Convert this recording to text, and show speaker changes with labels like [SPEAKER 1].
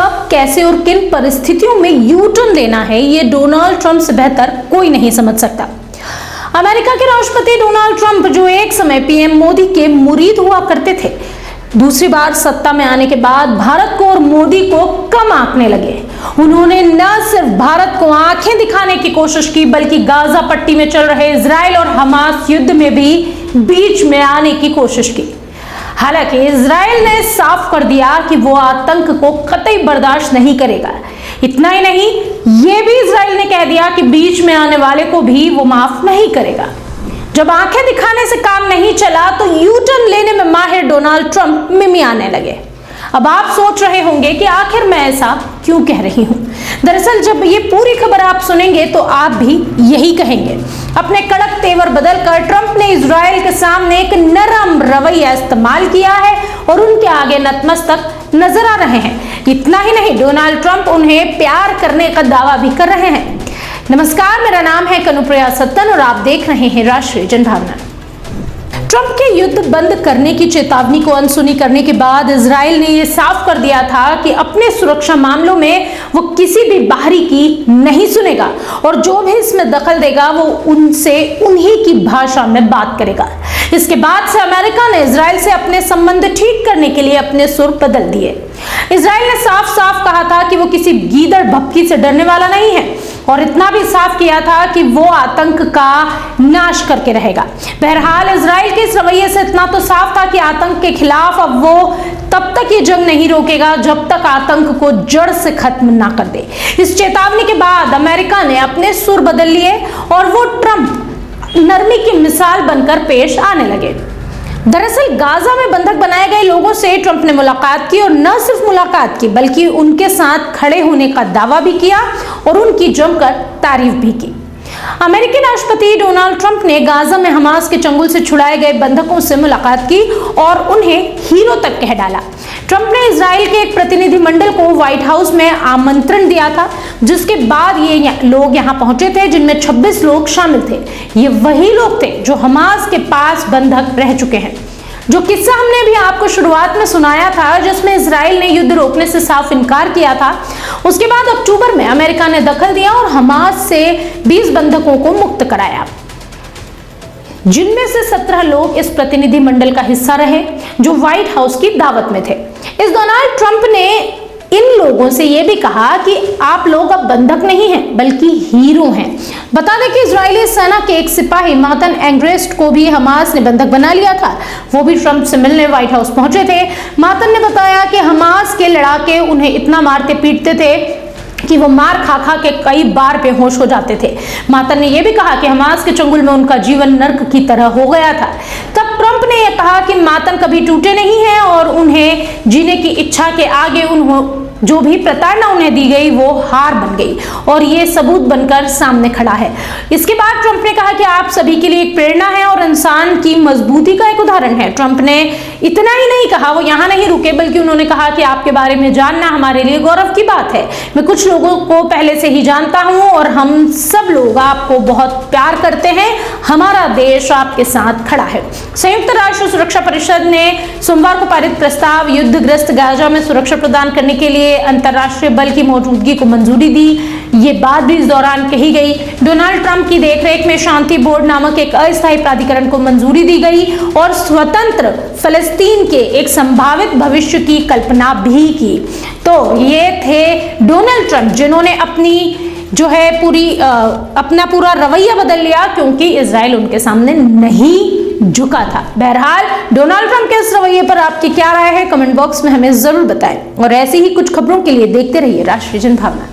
[SPEAKER 1] कब, कैसे और किन परिस्थितियों में यू टर्न लेना है, ये डोनाल्ड ट्रंप से बेहतर कोई नहीं समझ सकता। अमेरिका के राष्ट्रपति डोनाल्ड ट्रंप, जो एक समय पीएम मोदी के मुरीद हुआ करते थे, दूसरी बार सत्ता में आने के बाद भारत को और मोदी को कम आंकने लगे। उन्होंने न सिर्फ भारत को आंखें दिखाने की कोशिश की, बल्कि गाजा पट्टी में चल रहे इजराइल और हमास युद्ध में भी बीच में आने की कोशिश की। हालांकि इजराइल ने साफ कर दिया कि वो आतंक को कतई बर्दाश्त नहीं करेगा। इतना ही नहीं, ये भी इजराइल ने कह दिया कि बीच में आने वाले को भी वो माफ नहीं करेगा। जब आंखें दिखाने से काम नहीं चला तो यू टर्न लेने में माहिर डोनाल्ड ट्रंप मिमियाने लगे। अब आप सोच रहे होंगे कि आखिर मैं ऐसा क्यों कह रही हूं। दरअसल जब ये पूरी खबर आप सुनेंगे तो आप भी यही कहेंगे। अपने कड़क तेवर बदलकर ट्रंप ने इजराइल के सामने एक नरम रवैया इस्तेमाल किया है और उनके आगे नतमस्तक नजर आ रहे हैं। इतना ही नहीं, डोनाल्ड ट्रंप उन्हें प्यार करने का दावा भी कर रहे हैं। नमस्कार, मेरा नाम है कनुप्रिया सत्तन और आप देख रहे हैं राष्ट्रीय जनभावना। ट्रंप के युद्ध बंद करने की चेतावनी को अनसुनी करने के बाद इजराइल ने यह साफ कर दिया था कि अपने सुरक्षा मामलों में वो किसी भी बाहरी की नहीं सुनेगा और जो भी इसमें दखल देगा वो उनसे उन्हीं की भाषा में बात करेगा। इसके बाद से अमेरिका ने इजराइल से अपने संबंध ठीक करने के लिए अपने सुर बदल दिए। इजराइल ने साफ साफ कहा था कि वो किसी गीदड़ भपकी से डरने वाला नहीं है और इतना भी साफ किया था कि वो आतंक का नाश करके रहेगा। बहरहाल इजराइल के इस रवैये से इतना तो साफ था कि आतंक के खिलाफ अब वो तब तक ये जंग नहीं रोकेगा जब तक आतंक को जड़ से खत्म ना कर दे। इस चेतावनी के बाद अमेरिका ने अपने सुर बदल लिए और वो ट्रंप नरमी की मिसाल बनकर पेश आने लगे। दरअसल गाजा में बंधक बनाए गए लोगों से ट्रंप ने मुलाकात की और न सिर्फ मुलाकात की बल्कि उनके साथ खड़े होने का दावा भी किया और उनकी जमकर तारीफ भी की। अमेरिकी राष्ट्रपति डोनाल्ड ट्रंप ने गाजा में हमास के चंगुल से छुड़ाए गए बंधकों से मुलाकात की और उन्हें हीरो तक कह डाला। ट्रंप ने इजराइल के एक प्रतिनिधिमंडल को व्हाइट हाउस में आमंत्रण दिया था, जिसके बाद ये लोग यहाँ पहुंचे थे, जिनमें 26 लोग शामिल थे। ये वही लोग थे जो हमास के पास बंधक रह चुके हैं। जो किस्सा हमने भी आपको शुरुआत में सुनाया था, जिसमें इजराइल ने युद्ध रोकने से साफ इनकार किया था, उसके बाद अक्टूबर में अमेरिका ने दखल दिया और हमास से 20 बंधकों को मुक्त कराया, जिनमें से 17 लोग इस प्रतिनिधिमंडल का हिस्सा रहे जो व्हाइट हाउस की दावत में थे। इस दौरान ट्रंप ने इन लोगों से यह भी कहा कि आप लोग अब बंधक नहीं हैं बल्कि हीरो हैं। बता दें कि इजरायली सेना के एक सिपाही मातन एंग्रेस्ट को भी हमास ने बंधक बना लिया था। वो भी ट्रंप से मिलने व्हाइट हाउस पहुंचे थे। मातन ने बताया कि हमास के लड़ाके उन्हें इतना मारते पीटते थे कि वो मार खा खा के कई बार बेहोश हो जाते थे। मातन ने यह भी कहा कि हमास के चंगुल में उनका जीवन नर्क की तरह हो गया था। तब ट्रंप ने यह कहा कि मातन कभी टूटे नहीं हैं और उन्हें जीने की इच्छा के आगे जो भी प्रताड़ना उन्हें दी गई वो हार बन गई और ये सबूत बनकर सामने खड़ा है। इसके बाद ट्रंप ने कहा कि आप सभी के लिए एक प्रेरणा है और इंसान की मजबूती का एक उदाहरण है। ट्रंप ने इतना ही नहीं कहा, वो यहाँ नहीं रुके, बल्कि उन्होंने कहा कि आपके बारे में जानना हमारे लिए गौरव की बात है। मैं कुछ लोगों को पहले से ही जानता हूँ और हम सब लोग आपको बहुत प्यार करते हैं। हमारा देश आपके साथ खड़ा है। संयुक्त राष्ट्र सुरक्षा परिषद ने सोमवार को पारित प्रस्ताव युद्धग्रस्त गाजा में सुरक्षा प्रदान करने के लिए अंतरराष्ट्रीय बल की मौजूदगी को मंजूरी दी। ये बात भी इस दौरान कही गई। डोनाल्ड ट्रंप की देखरेख में शांति बोर्ड नामक एक अस्थायी प्राधिकरण को मंजूरी दी गई और स्वतंत्र फलस्तीन के एक संभावित भविष्य की कल्पना भी की। तो ये थे डोनाल्ड ट्रंप, जिन्होंने अपनी जो है अपना पूरा रवैया बदल लिया क्योंकि इजराइल उनके सामने नहीं झुका था। बहरहाल डोनाल्ड ट्रंप के इस रवैये पर आपकी क्या राय है, कमेंट बॉक्स में हमें जरूर बताएं और ऐसी ही कुछ खबरों के लिए देखते रहिए राष्ट्रीय जनभावना।